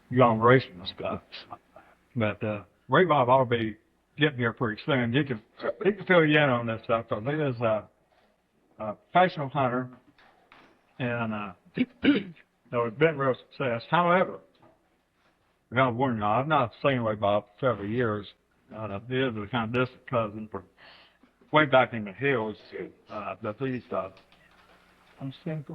young racing and stuff. But Ray Bob ought to be getting here pretty soon. He can fill you in on this stuff because he is a professional hunter and so it's been real success. However, I got to warn you, I've not seen Ray Bob for several years. He is a kind of distant cousin from way back in the hills that he's I'm seeing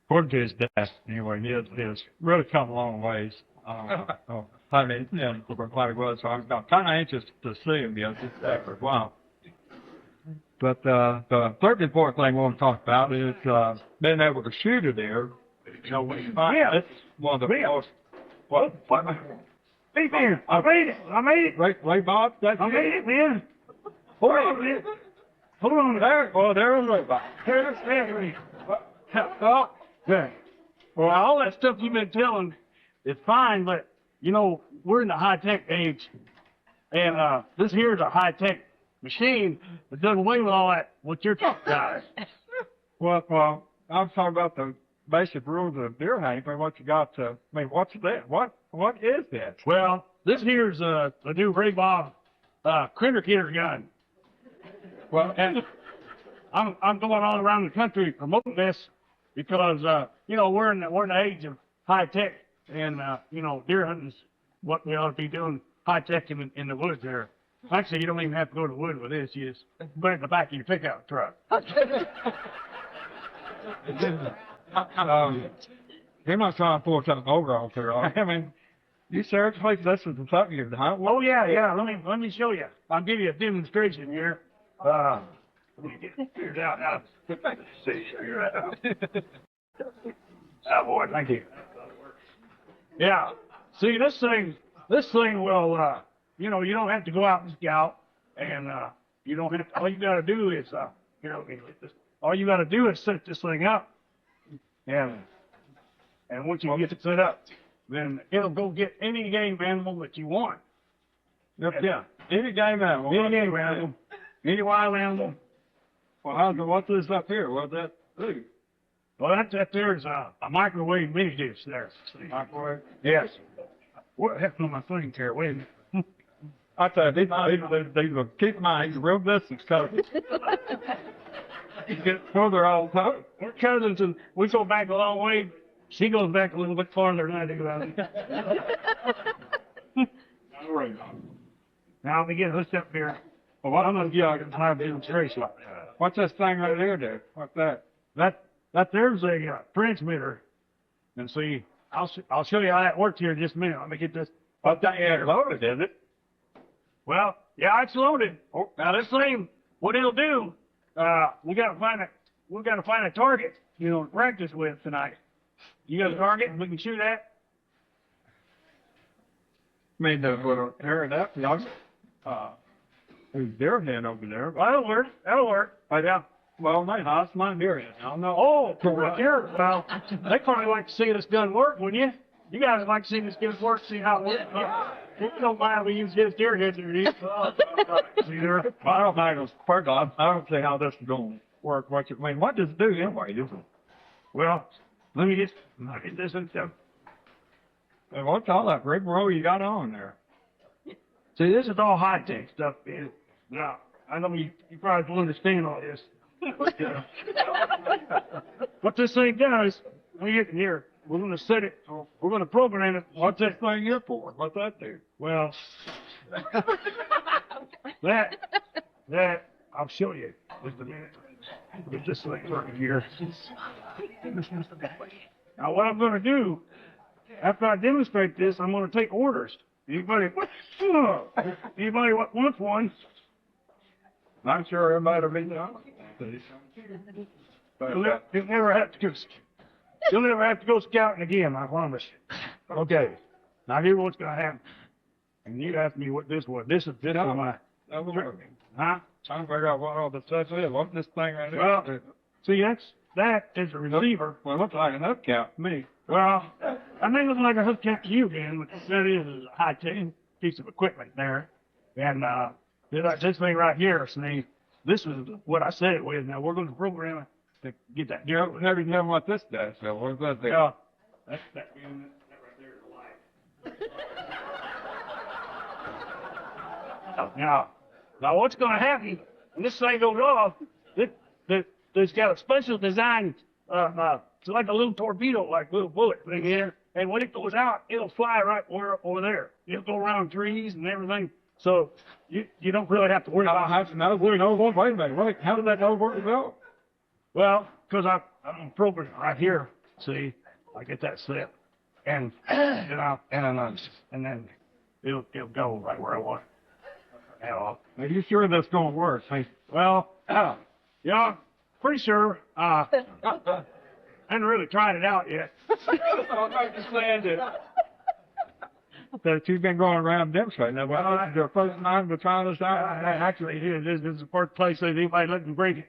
according to his dad, anyway, he has really come a long ways. I mean, yeah, like it was, so I'm kind of anxious to see him again for a while. But the third important thing we want to talk about is being able to shoot a deer. You know, when you find it's one of the most. What? Hey, man, I made it. I made it. Ray Bob, that's I made it, man. Hold on, man. Hold on. There, well, there is Ray Bob. There's Henry. Oh, yeah. Well, all that stuff you've been telling is fine, but, you know, we're in the high-tech age, and this here is a high-tech machine that does away with all that, what you're talking about. Well, I'm talking about the basic rules of deer hunting, but what you got to, I mean, what's that? What is that? Well, this here's a new Ray Bob critter killer gun. Well, and I'm going all around the country promoting this because you know we're in the age of high tech, and you know deer hunting's what we ought to be doing high tech in the woods there. Actually, you don't even have to go to the woods with this. You just put it in the back of your pickup truck. He must try to pull something over out there. I mean, you seriously, this is something you've done? Oh yeah. Let me show you. I'll give you a demonstration here. Let me get it figured out now. See here. Oh boy, thank you. Yeah. See, this thing will, you know, you don't have to go out and scout, and you don't have to. All you got to do is, here, let me get this. All you got to do is set this thing up, and once you get it set up, then it'll go get any game animal that you want. Yep, yeah. Any game animal. Any game animal. Any wild animal. Well, what's this up here? What's that do? Well, that there's a microwave mini dish there. See? Microwave? Yes. What happened on my thing here? Wait a minute. I tell you, these will keep in mind, he's a real distance cousin. You get further all the time. We're cousins, and we go back a long way. She goes back a little bit farther than I do. All right. Now let me get hooked up here. Well, I'm going to give you a live demonstration. What's this thing right here do? What's that? That there's a transmitter. And see, I'll show you how that works here in just a minute. Let me get this. But that ain't loaded, is it? Well, yeah, it's loaded. Oh, now this thing, what it'll do, we gotta find a target, you know, to practice with tonight. You got a target? We can shoot at? I mean, we'll tear it up, young. There's deer head over there. That'll work. Yeah. Well, that's my deer head. I don't know. Oh, here. Well, they probably like to see this gun work, wouldn't you? You guys like to see this gun work, see how it works. If you don't mind, we use his deer head underneath. See there? I don't mind. First off, I don't see how this is going to work. What does it do anyway? Well, let me get this in. And what's all that rigmarole you got on there? See, this is all high-tech stuff, man. Now, I know you probably don't understand all this. What this thing does, when you get in here, we're going to set it, we're going to program it. What's this thing here for? What's that do? Well, I'll show you. Just a minute. Get this thing working here. Now, what I'm going to do, after I demonstrate this, I'm going to take orders. Anybody wants one? I'm sure everybody will be done. You'll never have to go scouting again, I promise you. Okay. Now here's what's gonna happen. And you asked me what this was. This is my huh? Trying to figure out what all the stuff is. What's this thing right here? Well, see that is a receiver. Well, it looks like an hubcap to me. Well, I may look like a hubcap to you, man, but that is a high-tech piece of equipment there. And this thing right here, see, this is what I said it with. Now we're going to program it to get that. You never know what this does. So what does that do? that right there is a light. Now what's going to happen when this thing goes off? It's got a special design. It's like a little torpedo, like a little bullet thing here. And when it goes out, it'll fly right over there. It'll go around trees and everything. So you don't really have to worry about. Wait a minute. Wait, how did that know where to go? Well, because I'm programmed right here. See, I get that set, and then it'll go right where I want it. Are you sure that's going to work? Well, yeah, pretty sure. I haven't really tried it out yet. I'm just saying that you've been going around demonstrating that. Well, this is the first time we're trying this out. Actually, this is the first place that anybody let me break it.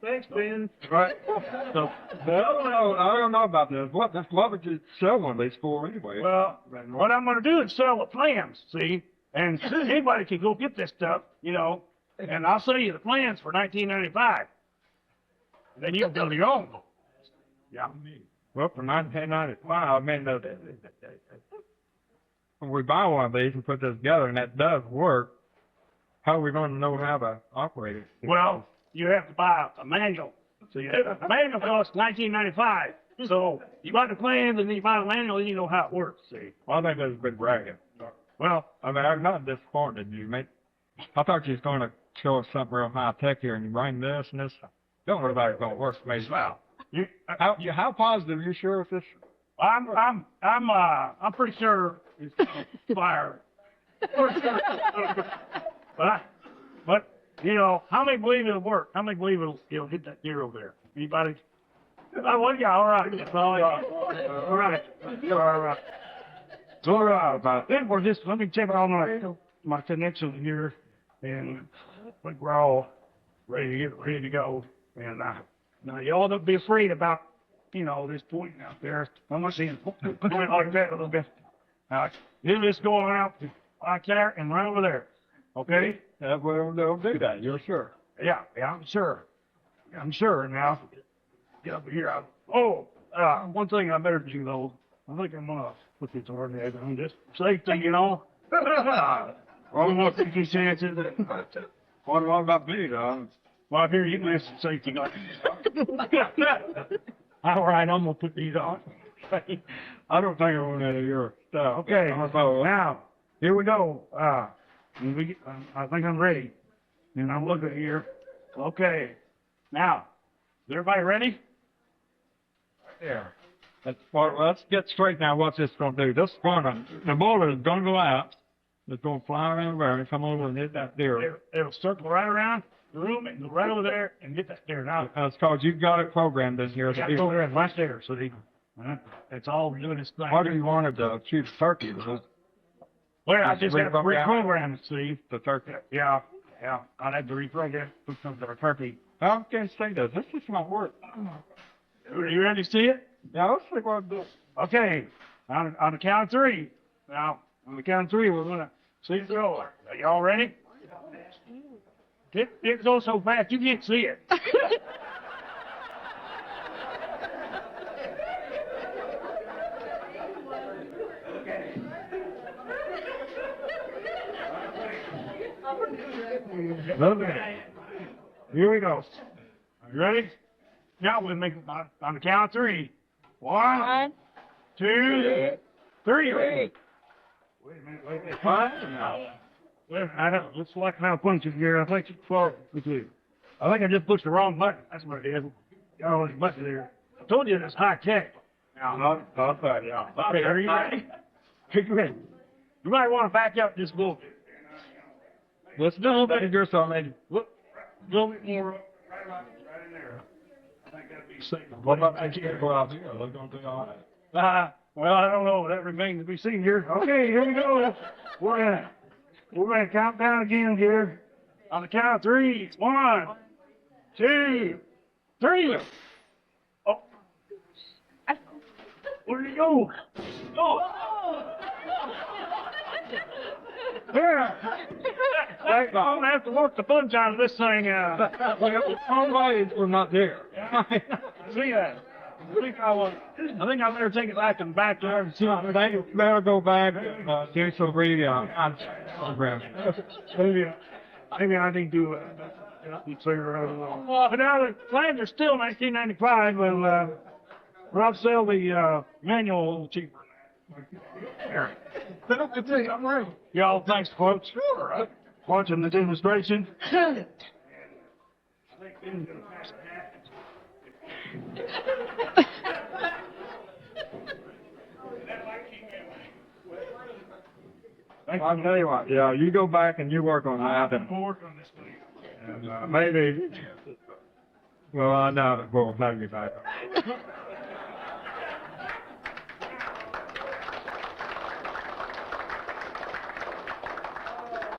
Thanks, Ben. Right. So, I don't know about this. What would you sell one of these for anyway? well, what I'm going to do is sell the plans, see? And anybody can go get this stuff, you know, and I'll sell you the plans for $19.95. Then you can build your own. Yeah. Well, for $19.95, I mean, when we buy one of these and put this together and that does work, how are we going to know how to operate it? Well, you have to buy a manual. So the manual costs $19.95. So you buy the plans and then you buy the manual and you know how it works, see? Well, I think that's a big bragging. Well, I mean, I'm not disappointed in you, mate. I thought you was going to show us something real high tech here and you bring this and this. Don't know about it's going to work for me as well. How positive are you sure of this? I'm pretty sure it's fire. Pretty sure. But you know, how many believe it'll work? How many believe it'll hit that deer over there? Anybody? Well, yeah, all right. All right. All right. Then we're just let me check on my connection here, and I think we're all ready to go. And now y'all don't be afraid about, you know, this pointing out there. I'm gonna see it point like that a little bit. Now you just go around like that and right over there. Okay? Well, they'll do that. You're sure? Yeah, I'm sure. I'm sure. Now get over here. One thing I better do though. I think I'm gonna put this on there on this safety, you know. Only more 50 chances. What about me, Don? Well, here you can ask the safety guy. All right, I'm gonna put these on. I don't think I want any of your stuff. Okay, now here we go. I think I'm ready, and I'm looking here. Okay, now is everybody ready? There. Let's get straight now. What's this going to do? The bullet is going to go out. It's going to fly around there and come over and hit that deer. It'll circle right around the room and go right over there and get that deer. Now, that's because you've got it programmed in here. got to go there and right there, so that's all we're doing this thing. What do you want to shoot a turkey? Well, I just got to reprogram it, see. The turkey? Yeah. I'd have to reprogram it, put something to a turkey. I can't say that. This is not work. Are you ready to see it? Yeah, let's see what it does. Okay, on the count of three. Now, on the count of three, we're going to see it go. Are y'all ready? It goes so fast you can't see it. Okay. Here we go. Are you ready? Now we'll make it on the count of three. One, two, three. Wait a minute. Five. Well, I don't. Let's select how punches here. I think it's 12. I think I just pushed the wrong button. That's what it is. Got all these buttons there. I told you it's high tech. Now, okay, are you ready? You ready? You might want to back up just a little bit. Let's do a little bit of your song, maybe. Look, a little bit more right in there. I think that'd be safe. What about I can't go out here? They're going to do all that. Well, I don't know. That remains to be seen here. Okay, here we go. We're gonna count down again here. On the count of three. One, two, three. Oh. Where did he go? Oh. Yeah. I'm gonna have to work the punch out of this thing. Well, somebody we're not there. See that? I think I better take it back to the backyard and see what they They better go back and do some program. maybe I need to figure out. But now the plans are still 1995, but I'll sell the manual a little cheaper. Here. I'm right. Y'all, thanks, folks. Sure. Watching the demonstration. I'll tell you what, yeah, you go back and you work on that, and maybe, well, I doubt it, we'll have you back.